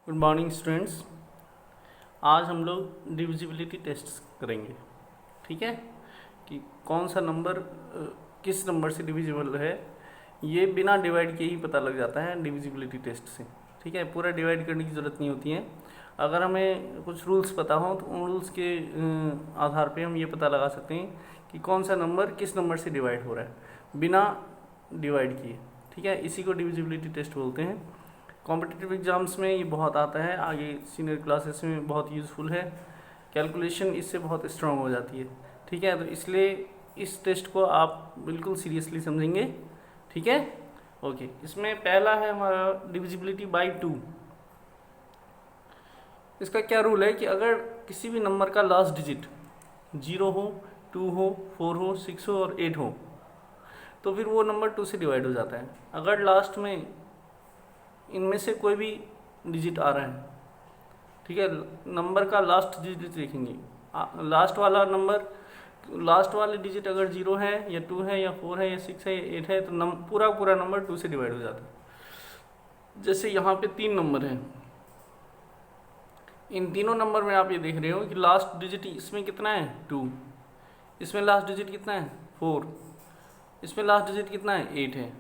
Good morning students. आज हम लोग डिविजिबिलिटी टेस्ट करेंगे। ठीक है कि कौन सा नंबर किस नंबर से डिविजिबल है, ये बिना डिवाइड किए ही पता लग जाता है डिविजिबिलिटी टेस्ट से। ठीक है, पूरा डिवाइड करने की ज़रूरत नहीं होती है। अगर हमें कुछ रूल्स पता हो तो उन रूल्स के आधार पे हम ये पता लगा सकते हैं कि कौन सा नंबर किस नंबर से डिवाइड हो रहा है बिना डिवाइड किए। ठीक है, इसी को डिविजिबिलिटी टेस्ट बोलते हैं। कॉम्पिटिटिव एग्जाम्स में ये बहुत आता है, आगे सीनियर क्लासेस में बहुत यूज़फुल है। कैलकुलेशन इससे बहुत स्ट्रांग हो जाती है। ठीक है, तो इसलिए इस टेस्ट को आप बिल्कुल सीरियसली समझेंगे। ठीक है, ओके। इसमें पहला है हमारा डिविजिबिलिटी बाय 2। इसका क्या रूल है कि अगर किसी भी नंबर का लास्ट डिजिट 0 हो, 2 हो, 4 हो, 6 हो और 8 हो तो फिर वो नंबर 2 से डिवाइड हो जाता है। अगर लास्ट में इनमें से कोई भी डिजिट आ रहा है, ठीक है, नंबर का लास्ट डिजिट देखेंगे, लास्ट वाला नंबर, लास्ट वाले डिजिट अगर 0 है या 2 है या 4 है या 6 है या 8 है तो पूरा नंबर 2 से डिवाइड हो जाता है। जैसे यहाँ पे 3 नंबर हैं, इन तीनों नंबर में आप ये देख रहे हो कि लास्ट डिजिट इसमें कितना है 2, इसमें लास्ट डिजिट कितना है 4, इसमें लास्ट डिजिट कितना है 8 है।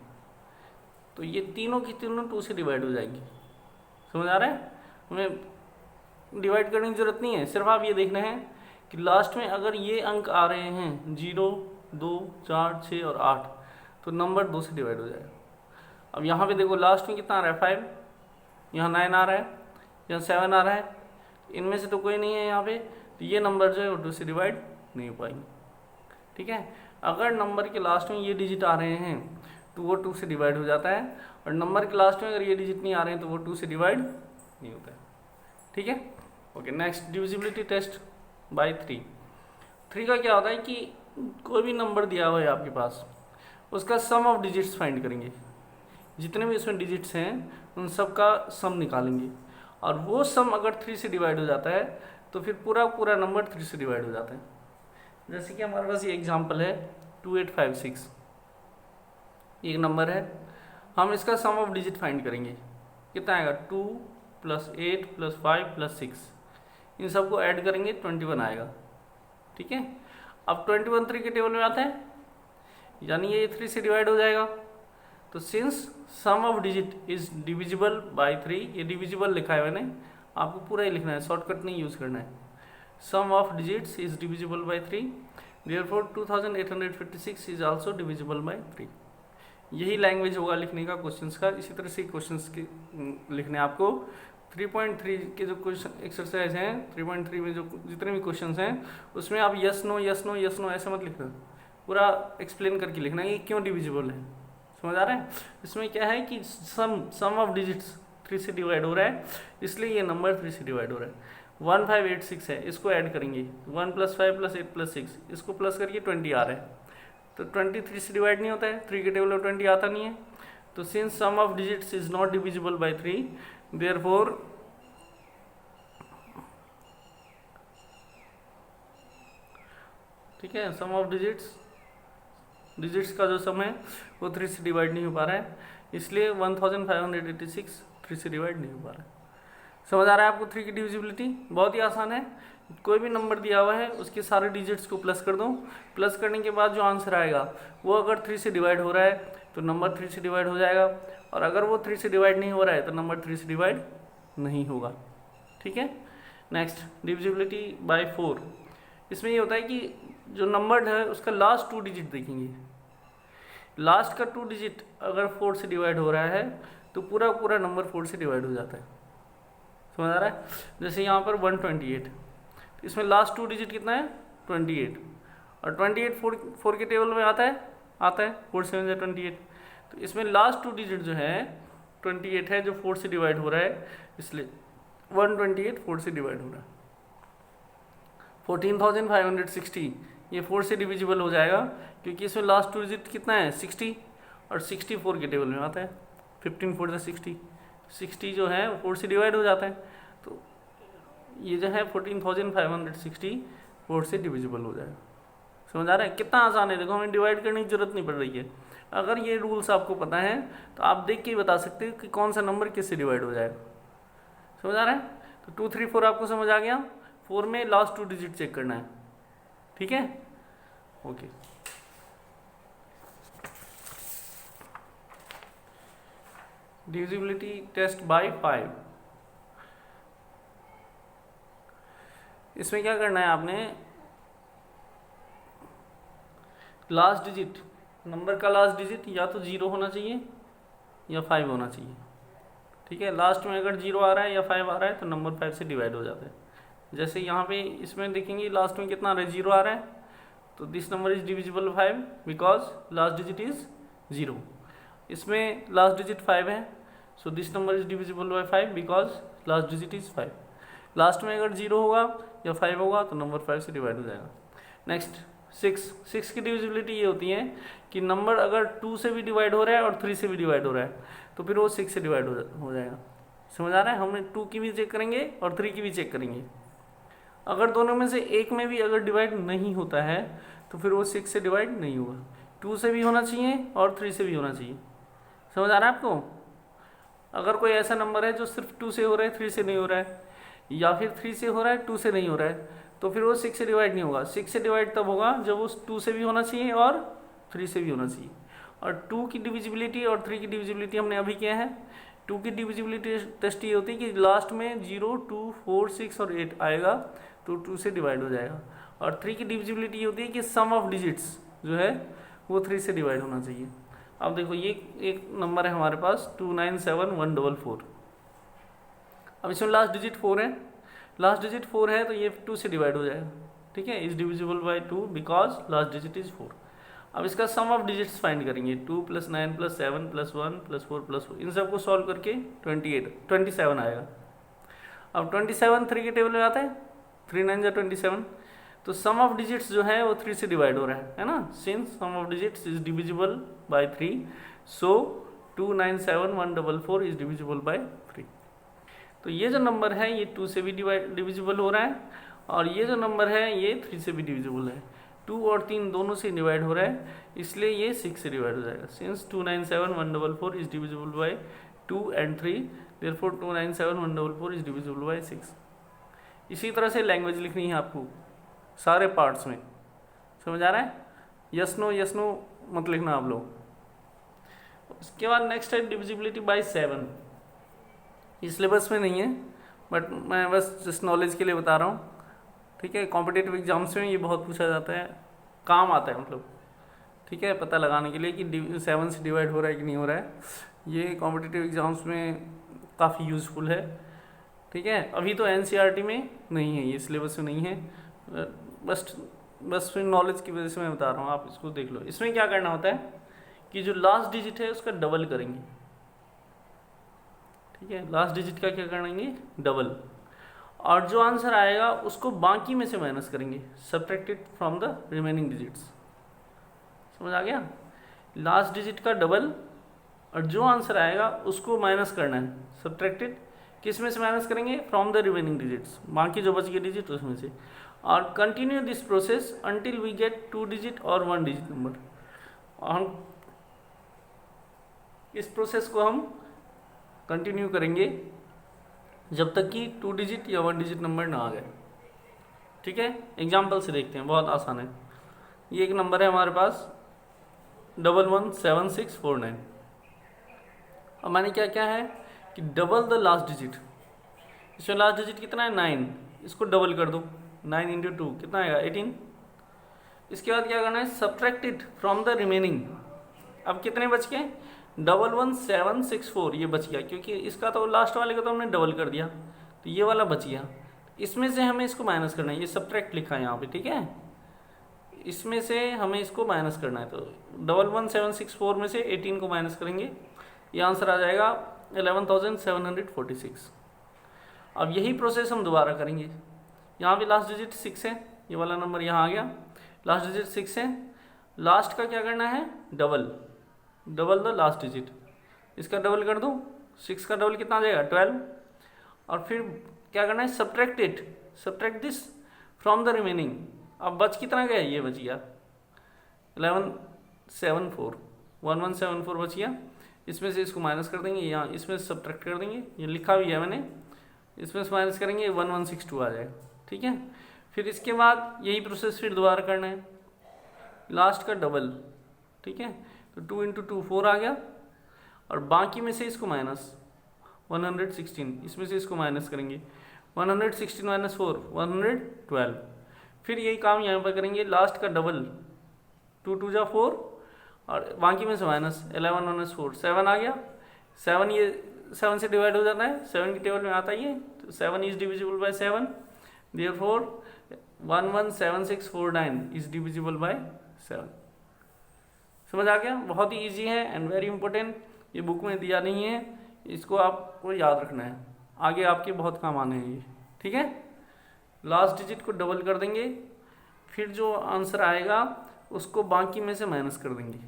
तो ये तीनों की तीनों 2 से डिवाइड हो जाएंगी। समझ आ रहा है? हमें डिवाइड करने की जरूरत नहीं है, सिर्फ आप ये देखना है कि लास्ट में अगर ये अंक आ रहे हैं 0, 2, 4, 6 और 8 तो नंबर 2 से डिवाइड हो जाएगा। अब यहाँ पे देखो लास्ट में कितना आ रहा है 5, यहाँ 9 आ रहा है, यहाँ 7 आ रहा है, इनमें से तो कोई नहीं है यहाँ पे, तो ये नंबर जो है वो 2 से डिवाइड नहीं हो पाएंगे। ठीक है, अगर नंबर के लास्ट में ये डिजिट आ रहे हैं तो वो 2 से डिवाइड हो जाता है, और नंबर के लास्ट में अगर ये डिजिट नहीं आ रहे हैं तो वो 2 से डिवाइड नहीं होता है। ठीक है, okay. Next, divisibility test by 3। 3 का क्या होता है कि कोई भी नंबर दिया हुआ है आपके पास, उसका सम ऑफ डिजिट्स फाइंड करेंगे। जितने भी उसमें डिजिट्स हैं उन सब का सम निकालेंगे, और वो सम अगर 3 से डिवाइड हो जाता है तो फिर पूरा नंबर 3 से डिवाइड हो जाता है। जैसे कि हमारे पास ये एग्जाम्पल है 2856, एक नंबर है, हम इसका सम ऑफ डिजिट फाइंड करेंगे। कितना आएगा 2 + 8 + 5 + 6, इन सबको ऐड करेंगे 21 आएगा। ठीक है, अब 21 3 के टेबल में आता है, यानी ये 3 से डिवाइड हो जाएगा। तो since sum of digit is divisible by 3, ये डिविजिबल लिखा है मैंने, आपको पूरा ही लिखना है, शॉर्टकट नहीं यूज़ करना है। Sum of digits is divisible by 3, therefore 2856 is also divisible by 3। यही लैंग्वेज होगा लिखने का क्वेश्चंस का। इसी तरह से क्वेश्चंस के लिखने आपको 3.3 के जो क्वेश्चन एक्सरसाइज हैं, 3.3 में जो जितने भी क्वेश्चंस हैं उसमें आप yes no yes no yes no ऐसे मत लिखना, पूरा एक्सप्लेन करके लिखना ये क्यों डिविजिबल है। समझ आ रहा है? इसमें क्या है कि सम ऑफ डिजिट्स 3 से डिवाइड हो रहा है, इसलिए ये नंबर 3 से डिवाइड हो रहा है। 1586 है, इसको ऐड करेंगे 1 + 5 + 8 + 6, इसको प्लस करके 20 आ रहा है, तो 23 से डिवाइड नहीं होता है, 3 के टेबल में 20 आता नहीं है। तो since sum of digits is not divisible by 3, therefore ठीक है, सम ऑफ डिजिट्स का जो सम है वो 3 से डिवाइड नहीं हो पा रहा है, इसलिए 1586 3 से डिवाइड नहीं हो पा रहा है। समझ आ रहा है आपको 3 की डिविजिबिलिटी? बहुत ही आसान है। कोई भी नंबर दिया हुआ है उसके सारे डिजिट्स को प्लस कर दो, प्लस करने के बाद जो आंसर आएगा वो अगर 3 से डिवाइड हो रहा है तो नंबर 3 से डिवाइड हो जाएगा, और अगर वो 3 से डिवाइड नहीं हो रहा है तो नंबर 3 से डिवाइड नहीं होगा। ठीक है, नेक्स्ट, डिविजिबिलिटी बाय 4। इसमें ये होता है कि जो नंबर है उसका लास्ट 2 डिजिट देखेंगे, लास्ट का 2 डिजिट अगर 4 से डिवाइड हो रहा है तो पूरा नंबर 4 से डिवाइड हो जाता है। समझ आ रहा है? जैसे यहाँ पर 128, तो इसमें लास्ट 2 डिजिट कितना है 28, और 28 4 के टेबल में आता है 4 7 28, तो इसमें लास्ट 2 डिजिट जो है 28 है जो 4 से डिवाइड हो रहा है, इसलिए 128 4 से डिवाइड हो रहा है। 14560 ये 4 से डिविजिबल हो जाएगा क्योंकि इसमें लास्ट 2 डिजिट कितना है 60, और 64 के टेबल में आता है, 15 4 60, 60 जो है वो 4 से डिवाइड हो जाता है, तो ये जो है 14560 4 से डिविजिबल हो जाएगा। समझ आ रहा है? कितना आसान है, देखो हमें डिवाइड करने की जरूरत नहीं पड़ रही है। अगर ये रूल्स आपको पता है तो आप देख के ही बता सकते हो कि कौन सा नंबर किससे डिवाइड हो जाएगा। समझ आ रहा है? तो 2 3 4 आपको समझ आ गया। 4 में लास्ट 2 डिजिट चेक करना है, ठीक है, ओके। डिविजिबिलिटी टेस्ट बाय 5, इसमें क्या करना है आपने, लास्ट डिजिट, नंबर का लास्ट डिजिट या तो 0 होना चाहिए या 5 होना चाहिए, ठीक है। लास्ट में अगर 0 आ रहा है या 5 आ रहा है तो नंबर 5 से डिवाइड हो जाता है। जैसे यहाँ पे इसमें देखेंगे लास्ट में कितना आ रहा है, 0 आ रहा है, तो this number is divisible 5 because last digit is 0। इसमें लास्ट डिजिट 5 है, so this number is divisible bye 5 because last digit is 5। Last में अगर 0 होगा या 5 होगा तो नंबर 5 से डिवाइड हो जाएगा। नेक्स्ट 6 की डिविजिबिलिटी ये होती है कि नंबर अगर 2 से भी डिवाइड हो रहा है और 3 से भी डिवाइड हो रहा है तो फिर वो 6 से डिवाइड हो जाएगा। समझ आ रहा है? हमने 2 की भी चेक करेंगे और 3 की भी चेक करेंगे। अगर दोनों में से एक में भी अगर डिवाइड नहीं होता है तो फिर वो 6 से डिवाइड नहीं होगा। 2 से भी होना चाहिए और 3 से भी होना चाहिए। समझ आ रहा है आपको? अगर कोई ऐसा नंबर है जो सिर्फ 2 से हो रहा है 3 से नहीं हो रहा है, या फिर 3 से हो रहा है 2 से नहीं हो रहा है, तो फिर वो 6 से डिवाइड नहीं होगा। 6 से डिवाइड तब होगा जब उस 2 से भी होना चाहिए और 3 से भी होना चाहिए। और 2 की डिविजिबिलिटी और 3 की डिविजिबिलिटी हमने अभी किया है। 2 की डिविजिबिलिटी टेस्ट ये होती है कि लास्ट में 0 2 4 6 और 8 आएगा तो 2 से डिवाइड हो जाएगा। और 3 की डिविजिबिलिटी ये होती है कि सम ऑफ डिजिट्स जो है वो 3 से डिवाइड होना चाहिए। अब देखो ये एक नंबर है हमारे पास 297144। अब इसमें लास्ट डिजिट 4 है, लास्ट डिजिट 4 है तो ये 2 से डिवाइड हो जाएगा, ठीक है। Is divisible bye 2 because last digit is 4। अब इसका सम ऑफ डिजिट्स फाइंड करेंगे, 2 + 9 + 7 + 1 + 4 + 4, इन सबको सॉल्व करके 27 आएगा। अब 27 3 के टेबल में आता है, 3 9 जा 27, तो सम ऑफ डिजिट्स जो है वो 3 से डिवाइड हो रहा है ना। Since sum of digits is divisible by 3 so 297144 is divisible by 3। तो ये जो नंबर है ये 2 से भी डिविजिबल हो रहा है और ये जो नंबर है ये 3 से भी डिविजिबल है। 2 और 3 दोनों से डिवाइड हो रहा है, इसलिए ये 6 से डिवाइड हो जाएगा। Since 297144 is divisible bye 2 and 3, therefore 297144 is divisible bye 6। इसी तरह से लैंग्वेज लिखनी है आपको सारे पार्ट्स में। समझ आ रहा है? यस नो मत लिखना आप लोग। उसके बाद नेक्स्ट है डिविजिबिलिटी बाय 7। ये सिलेबस में नहीं है बट मैं बस जस्ट नॉलेज के लिए बता रहा हूँ, ठीक है। कॉम्पिटिटिव एग्जाम्स में ये बहुत पूछा जाता है, काम आता है मतलब, ठीक है, पता लगाने के लिए कि 7 से डिवाइड हो रहा है कि नहीं हो रहा है। ये कॉम्पिटिटिव एग्जाम्स में काफ़ी यूज़फुल है, ठीक है। अभी तो NCERT में नहीं है, ये सिलेबस में नहीं है, बस नॉलेज की वजह से मैं बता रहा हूँ, आप इसको देख लो। इसमें क्या करना होता है कि जो लास्ट डिजिट है उसका डबल करेंगे, ठीक है। लास्ट डिजिट का क्या करेंगे? डबल। और जो आंसर आएगा उसको बाकी में से माइनस करेंगे, subtracted from the remaining digits. समझ आ गया? लास्ट डिजिट का डबल और जो आंसर आएगा उसको माइनस करना है, सब्ट्रैक्टेड किस में से माइनस करेंगे? फ्रॉम द रिमेनिंग डिजिट्स, बाकी जो बच गए डिजिट उसमें से। और continue this process until we get 2 digit और 1 डिजिट नंबर। और इस प्रोसेस को हम कंटिन्यू करेंगे जब तक कि 2 डिजिट या 1 डिजिट नंबर ना आ जाए, ठीक है। एग्जाम्पल से देखते हैं, बहुत आसान है। ये एक नंबर है हमारे पास 117649। अब मैंने क्या क्या है कि डबल द लास्ट डिजिट। इसमें लास्ट डिजिट कितना है? 9। इसको डबल कर दो, 9 × 2 कितना आएगा? 18। इसके बाद क्या करना है? Subtracted from the remaining. अब कितने बच गए? 11764 ये बच गया, क्योंकि इसका तो लास्ट वाले का तो हमने डबल कर दिया, तो ये वाला बच गया। इसमें से हमें इसको माइनस करना है, ये सब्ट्रैक्ट लिखा है यहाँ पे, ठीक है। इसमें से हमें इसको माइनस करना है, तो 11764 में से 18 को माइनस करेंगे, ये आंसर आ जाएगा 11746। अब यही प्रोसेस हम दोबारा करेंगे। यहाँ पे लास्ट डिजिट 6 है, ये वाला नंबर यहाँ आ गया, लास्ट डिजिट 6 है। लास्ट का क्या करना है? Double the last digit. इसका डबल कर दो, 6 का डबल कितना आ जाएगा? 12। और फिर क्या करना है? Subtract this from the remaining. अब बच कितना गया? ये बच गया 1174 बच गया। इसमें से इसको माइनस कर देंगे, यहाँ इसमें से सब्ट्रैक्ट कर देंगे, ये लिखा भी है मैंने, इसमें से माइनस करेंगे 1162 आ जाएगा, ठीक है। फिर इसके बाद यही प्रोसेस फिर दोबारा करना है, लास्ट का डबल, ठीक है। तो 2 × 2 4 आ गया, और बाकी में से इसको माइनस 116, इसमें से इसको माइनस करेंगे 116 माइनस 4 112। फिर यही काम यहाँ पर करेंगे, लास्ट का डबल 2 × 2 = 4, और बाकी में से माइनस 11 माइनस 4 7 आ गया। 7 ये 7 से डिवाइड हो जाता है, 7 की टेबल में आता ही है, तो 7 is divisible bye 7, therefore 117649 is divisible bye 7। समझ आ गया? बहुत ही इजी है एंड वेरी इंपॉर्टेंट, ये बुक में दिया नहीं है, इसको आपको याद रखना है, आगे आपके बहुत काम आने हैं ये, ठीक है। लास्ट डिजिट को डबल कर देंगे, फिर जो आंसर आएगा उसको बाकी में से माइनस कर देंगे,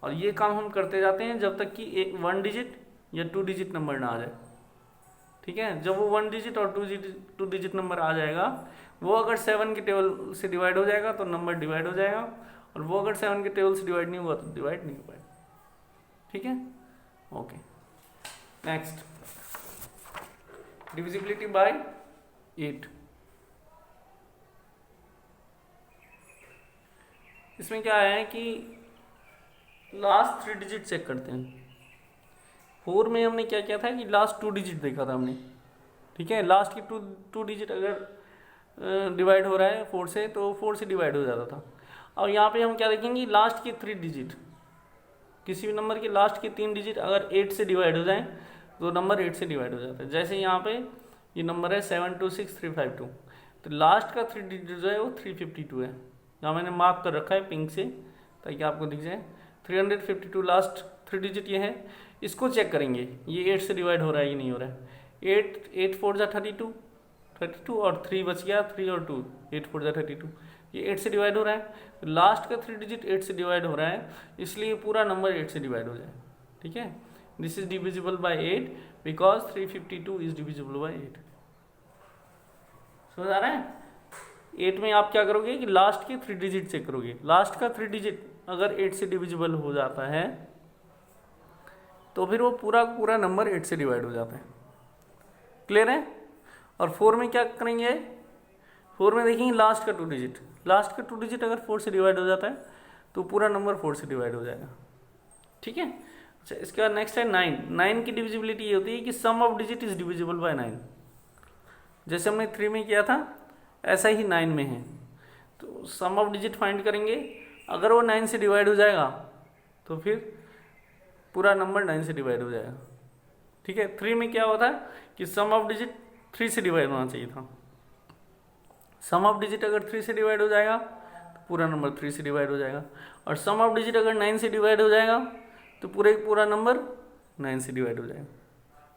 और ये काम हम करते जाते हैं जब तक कि एक 1 डिजिट या 2 डिजिट नंबर ना आ जाए, ठीक है। जब वो 1 डिजिट और 2 डिजिट नंबर आ जाएगा, वो अगर 7 के टेबल से डिवाइड हो जाएगा तो नंबर डिवाइड हो जाएगा, और वो अगर 7 के टेबल से डिवाइड नहीं हुआ तो डिवाइड नहीं हो पाएगा, ठीक है। Okay, next, divisibility bye 8। इसमें क्या है कि लास्ट 3 डिजिट चेक करते हैं। 4 में हमने क्या किया था कि लास्ट 2 डिजिट देखा था हमने, ठीक है। लास्ट की 2 डिजिट अगर डिवाइड हो रहा है 4 से, तो 4 से डिवाइड हो जाता था। और यहाँ पे हम क्या देखेंगे, लास्ट के 3 डिजिट, किसी भी नंबर के लास्ट के 3 डिजिट अगर 8 से डिवाइड हो जाए तो नंबर 8 से डिवाइड हो जाता है। जैसे यहाँ पे ये नंबर है 726352, तो लास्ट का 3 डिजिट जो है वो 352 है। यहाँ मैंने मार्क कर रखा है पिंक से ताकि आपको दिख जाए, 352 लास्ट 3 डिजिट ये है। इसको चेक करेंगे ये 8 से डिवाइड हो रहा है कि नहीं हो रहा है। 8 4 जा 32 और 3 बच गया, 3 और 2 8 4 जा 32, ये 8 से डिवाइड हो रहा है। तो लास्ट का 3 डिजिट 8 से डिवाइड हो रहा है, इसलिए पूरा नंबर 8 से डिवाइड हो जाए, ठीक है। This is divisible bye 8 because 352 is divisible bye 8। समझ आ रहा है? 8 में आप क्या करोगे कि लास्ट के 3 डिजिट चेक करोगे। लास्ट का 3 डिजिट अगर 8 से डिविजिबल हो जाता है तो फिर वो पूरा नंबर 8 से डिवाइड हो जाता है। क्लियर है? और 4 में क्या करेंगे, 4 में देखेंगे लास्ट का 2 डिजिट, लास्ट का 2 डिजिट अगर 4 से डिवाइड हो जाता है तो पूरा नंबर 4 से डिवाइड हो जाएगा, ठीक है। अच्छा, इसके बाद नेक्स्ट है 9 की डिविजिबिलिटी ये होती है कि sum of digit is divisible by 9। जैसे हमने 3 में किया था ऐसा ही 9 में है। तो सम ऑफ डिजिट फाइंड करेंगे, अगर वो 9 से डिवाइड हो जाएगा तो फिर पूरा नंबर 9 से डिवाइड हो जाएगा, ठीक है। 3 में क्या होता है कि सम ऑफ डिजिट 3 से डिवाइड होना चाहिए था। सम ऑफ डिजिट अगर 3 से डिवाइड हो जाएगा तो पूरा नंबर 3 से डिवाइड हो जाएगा, और सम ऑफ डिजिट अगर 9 से डिवाइड हो जाएगा तो पूरा नंबर 9 से डिवाइड हो जाएगा।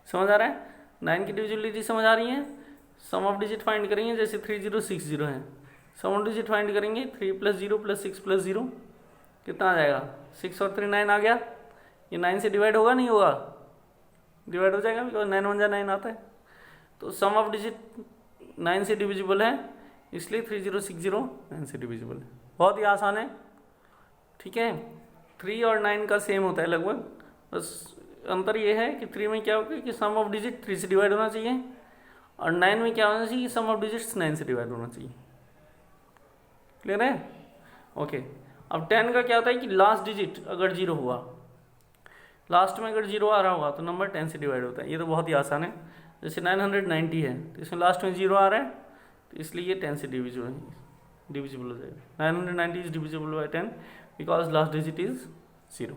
समझ आ रहा है? 9 की डिविजिबिलिटी समझ आ रही है। सम ऑफ डिजिट फाइंड करेंगे, जैसे 3060 है, सम ऑफ डिजिट फाइंड करेंगे 3 + 0 + 6 + 0 कितना आ जाएगा, 6 और 3 9 आ गया। ये 9 से डिवाइड होगा नहीं होगा, डिवाइड हो जाएगा बिकॉज 9 1 जा 9 आता है। तो सम ऑफ डिजिट 9 से डिविजिबल है, इसलिए 3060 9 से डिविजिबल है। बहुत ही आसान है, ठीक है। 3 और 9 का सेम होता है लगभग, बस अंतर ये है कि 3 में क्या होगा कि सम ऑफ डिजिट 3 से डिवाइड होना चाहिए, और 9 में क्या होना चाहिए कि सम ऑफ डिजिट्स 9 से डिवाइड होना चाहिए। क्लियर है? ओके। अब 10 का क्या होता है कि लास्ट डिजिट अगर 0 हुआ, लास्ट में अगर 0 आ रहा होगा तो नंबर 10 से डिवाइड होता है। ये तो बहुत ही आसान है। जैसे 990 है तो इसमें लास्ट में 0 आ रहा है तो इसलिए ये 10 से डिविजिबल हो जाएगा। 990 is divisible bye 10 because last digit is 0।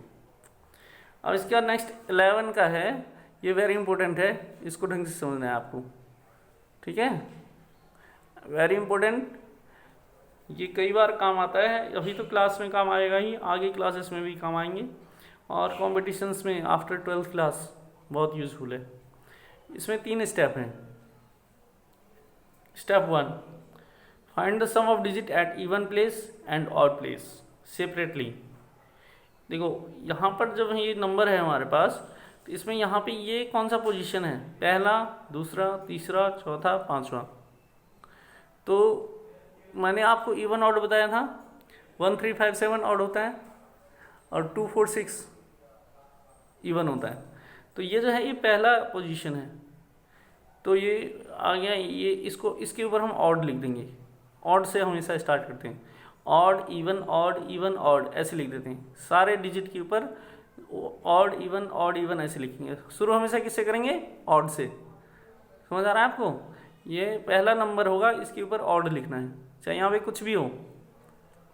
अब इसके बाद नेक्स्ट 11 का है, ये वेरी इंपॉर्टेंट है, इसको ढंग से समझना है आपको, ठीक है। वेरी इंपॉर्टेंट, ये कई बार काम आता है, अभी तो क्लास में काम आएगा ही, आगे क्लासेस में भी काम आएंगे, और कॉम्पिटिशन्स में आफ्टर 12th क्लास बहुत यूजफुल है। इसमें 3 स्टेप हैं। Step 1, find the sum of digit at even place and odd place separately. देखो यहाँ पर जब ये नंबर है हमारे पास, तो इसमें यहाँ पे ये कौन सा पोजीशन है, पहला, दूसरा, तीसरा, चौथा, पांचवा। तो मैंने आपको इवन ऑड बताया था, 1 3 5 7 ऑड होता है, और 2 4 6 इवन होता है। तो ये जो है ये पहला पोजीशन है, तो ये आ गया, ये इसको इसके ऊपर हम ऑड लिख देंगे। ऑड से हमेशा स्टार्ट करते हैं, odd even odd even odd ऐसे लिख देते हैं। सारे डिजिट के ऊपर ऑड इवन ऐसे लिखेंगे। शुरू हमेशा किससे करेंगे? ऑड से। समझ आ रहा है आपको? ये पहला नंबर होगा, इसके ऊपर ऑड लिखना है, चाहे यहाँ पे कुछ भी हो।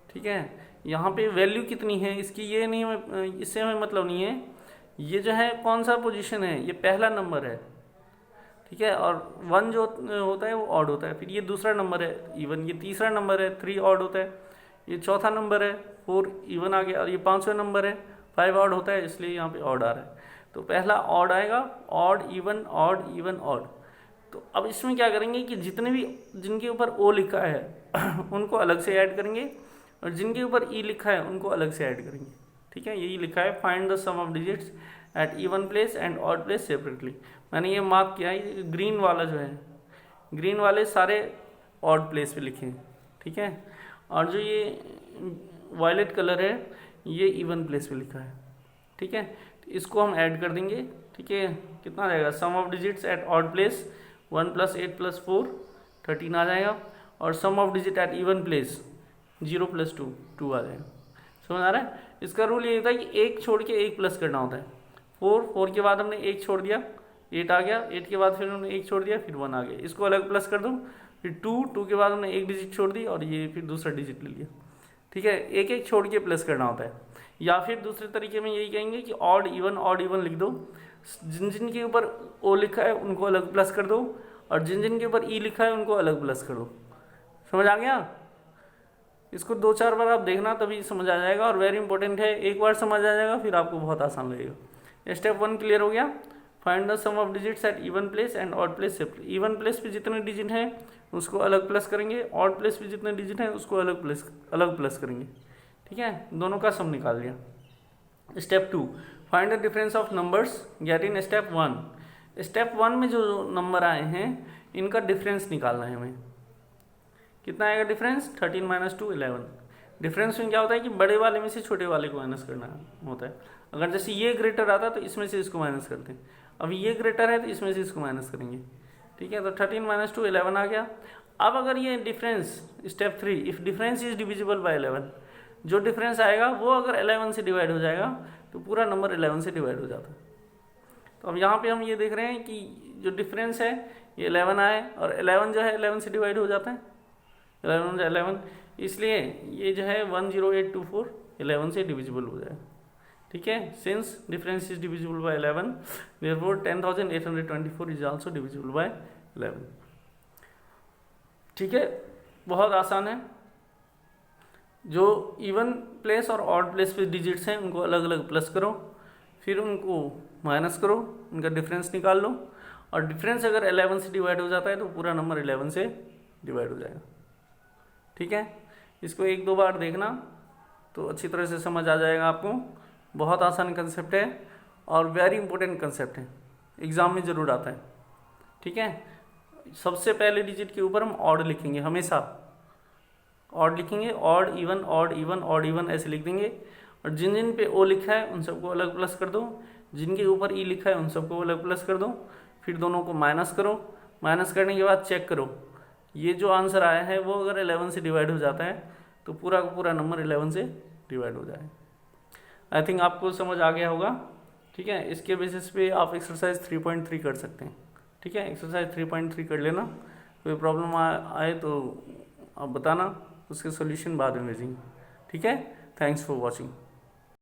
ठीक है, यहाँ पे वैल्यू कितनी है इसकी ये नहीं, इससे हमें मतलब नहीं है। ये जो है कौन सा पोजीशन है, ये पहला नंबर है। ठीक है, और 1 जो होता है वो ऑड होता है। फिर ये दूसरा नंबर है इवन, ये तीसरा नंबर है 3 ऑड होता है। ये चौथा नंबर है 4 इवन आ गया, और ये 5वां नंबर है 5 ऑड होता है, इसलिए यहाँ पे ऑड आ रहा है। तो पहला ऑड आएगा, ऑड इवन ऑड। तो अब इसमें क्या करेंगे कि जितने भी जिनके ऊपर ओ लिखा है उनको अलग से ऐड करेंगे, और जिनके ऊपर ई लिखा है उनको अलग से ऐड करेंगे। ठीक है, यही लिखा है, find the sum of digits at even place and odd place separately. मैंने ये मार्क किया है, ग्रीन वाला जो है, ग्रीन वाले सारे ऑड प्लेस पे लिखे हैं। ठीक है, और जो ये वायलेट कलर है ये इवन प्लेस पे लिखा है। ठीक है, तो इसको हम ऐड कर देंगे। ठीक है, कितना आ जाएगा? Sum of digits at odd place 1 + 8 + 4 13 आ जाएगा, और sum of digit at even place 0 + 2 2 आ जाएगा। समझ आ रहा है? इसका रूल ये होता है कि एक छोड़ के एक प्लस करना होता है। 4 के बाद हमने एक छोड़ दिया, 8 आ गया, 8 के बाद फिर हमने एक छोड़ दिया, फिर 1 आ गया, इसको अलग प्लस कर दो। फिर 2 के बाद हमने एक डिजिट छोड़ दी, और ये फिर दूसरा डिजिट ले लिया। ठीक है, एक एक छोड़ के प्लस करना होता है। या फिर दूसरे तरीके में यही कहेंगे कि ऑड इवन लिख दो। जिन जिन के ऊपर ओ लिखा है उनको अलग प्लस कर दो, और जिन जिन के ऊपर ई लिखा है उनको अलग प्लस कर दो। समझ आ गया? इसको 2-4 बार आप देखना, तभी समझ आ जाएगा, और वेरी इंपॉर्टेंट है। एक बार समझ आ जाएगा फिर आपको बहुत आसान लगेगा। स्टेप 1 क्लियर हो गया। Find the sum of digits at even place and odd place separate. Even place पे जितने डिजिट हैं उसको अलग प्लस करेंगे, ऑड प्लेस पे जितने डिजिट हैं उसको अलग प्लस करेंगे। ठीक है, दोनों का सम निकाल लिया। Step 2 find the difference of numbers get in step 1। Step 1 में जो नंबर आए हैं इनका डिफरेंस निकालना है हमें। कितना आएगा डिफरेंस? 13 - 2 11। डिफरेंस में क्या होता है कि बड़े वाले में से छोटे वाले को माइनस करना होता है। अगर जैसे ये ग्रेटर आता तो इसमें से इसको माइनस करते हैं, अब ये ग्रेटर है तो इसमें से इसको माइनस करेंगे। ठीक है, तो 13 - 2 11 आ गया। अब अगर ये difference, step 3, if difference is divisible bye 11, जो डिफरेंस आएगा वो अगर 11 से डिवाइड हो जाएगा तो पूरा नंबर 11 से डिवाइड हो जाता है। तो अब यहाँ पे हम ये देख रहे हैं कि जो डिफरेंस है ये 11 आए, और 11 जो है 11 से डिवाइड हो जाता है, 11, इसलिए ये जो है 10824 11 से डिविजिबल हो जाएगा। ठीक है, since difference is divisible bye 11 therefore 10824 is also divisible bye 11। ठीक है, बहुत आसान है। जो इवन प्लेस और ऑड प्लेस पे डिजिट्स हैं उनको अलग अलग प्लस करो, फिर उनको माइनस करो, उनका डिफरेंस निकाल लो, और डिफरेंस अगर 11 से डिवाइड हो जाता है तो पूरा नंबर 11 से डिवाइड हो जाएगा। ठीक है, इसको 1-2 बार देखना तो अच्छी तरह से समझ आ जाएगा आपको। बहुत आसान कंसेप्ट है और वेरी इंपॉर्टेंट कंसेप्ट है, एग्जाम में ज़रूर आता है। ठीक है, सबसे पहले डिजिट के ऊपर हम ऑड लिखेंगे, हमेशा ऑड लिखेंगे, ऑड इवन ऐसे लिख देंगे, और जिन जिन पे ओ लिखा है उन सबको अलग प्लस कर दो, जिनके ऊपर ई लिखा है उन सबको अलग प्लस कर दो, फिर दोनों को माइनस करो। माइनस करने के बाद चेक करो, ये जो आंसर आया है वो अगर 11 से डिवाइड हो जाता है तो पूरा का पूरा नंबर 11 से डिवाइड हो जाए। आई थिंक आपको समझ आ गया होगा। ठीक है, इसके बेसिस पे आप एक्सरसाइज 3.3 कर सकते हैं। ठीक है, एक्सरसाइज 3.3 कर लेना, कोई प्रॉब्लम आए तो आप बताना, उसके सॉल्यूशन बाद में भेजेंगे। ठीक है, थैंक्स फॉर वॉचिंग।